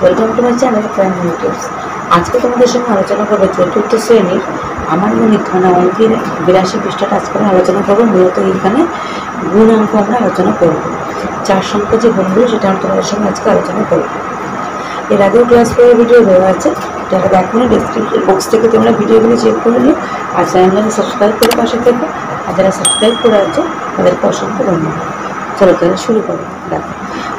Welcome to my channel prime tips. আজকে তোমাদের সঙ্গে আলোচনা করবো চতুর্থ শ্রেণীর আমার গণিত মানে অঙ্কের 82 পৃষ্ঠাটা আজকে আমরা আলোচনা করবো। মূলত এখানে গুণ অঙ্ক আমরা আলোচনা করবো। 4 সংখ্যা যে গুণগুলো সেটা আমি তোমাদের সঙ্গে আজকে আলোচনা করবো। এর আগেও ক্লাস 4 ভিডিও দেওয়া আছে, যারা দেখো না ডেসক্রিপশন বক্স থেকে তোমরা ভিডিওগুলো চেক করে নিও। আর চ্যানেলটাকে সাবস্ক্রাইব করে পাশে থেকো, আর যারা সাবস্ক্রাইব করে আছে তাদেরকে অসংখ্য ধন্যবাদ। চলো তাহলে শুরু করো। দেখো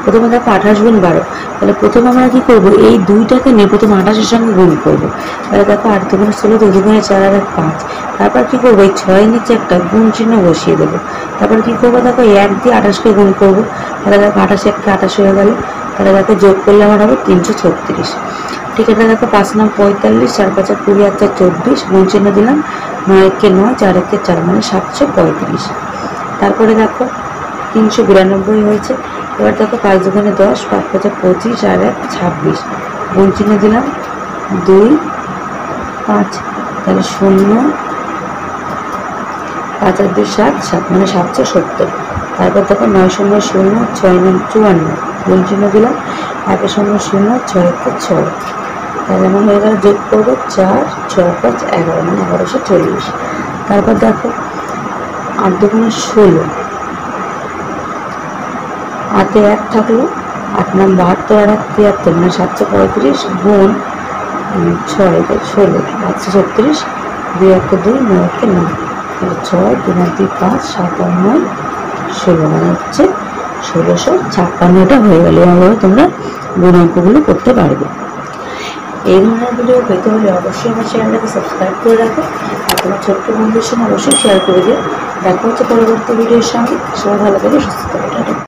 প্রথমে দেখো 28 গুণ 12। তাহলে প্রথমে আমরা কী করবো, এই দুইটাকে নিয়ে প্রথমে 28-এর সঙ্গে গুণ করবো। তাহলে দেখো 8 দুগুণে 16, 2 দুগুণে 4 আর 1 5। তারপর কী করবো, এই 6-এর নিচে একটা গুণ চিহ্ন বসিয়ে দেবো। তারপর কী করবো, দেখো 1 দিয়ে 28-কে গুণ করবো। তাহলে দেখো 28 1 28 হয়ে গেল। তাহলে দেখো যোগ করলে আমার হবে 336। ঠিক আছে, দেখো 5 9 45, 4 5 20 আর 4 24, গুণ চিহ্ন দিলাম। 9 1 9, 4 1 4 মানে 735। তারপরে দেখো 392 হয়েছে। এবার দেখো 5 দুগুণে 10, 5 5 25 আর 1 26, গুণ চিহ্ন দিলাম 2 5, তাহলে 0 5 আর 2 7 7 মানে 770। তারপর দেখো 9 0 0 6 9 54, গুণ চিহ্ন দিলাম 1 0 0 6 1 6। তাহলে আমার হয়ে গেল, যোগ করবো 4 6 5 11 মানে 1140। তারপর দেখো 8 দুগুণে 16, হাতে 1 থাকলো, 8 নাম 72 আর 1 73 মানে 735, গুণ 6 16 836, 2 1 2 9 1 9, তাহলে 6 2 2 5 7 আর 9 16 মানে হচ্ছে 1656। হয়ে গেলে এভাবে তোমরা গুণ অঙ্কগুলো করতে পারবে। এই ধরনের ভিডিও পেতে হলে অবশ্যই আমার চ্যানেলটাকে সাবস্ক্রাইব করে রাখো, আর তোমার ছোট্ট বন্ধুদের সঙ্গে অবশ্যই শেয়ার করে দিও। দেখা হচ্ছে পরবর্তী ভিডিওর সঙ্গে। সবাই ভালো করে সুস্থ থাকো।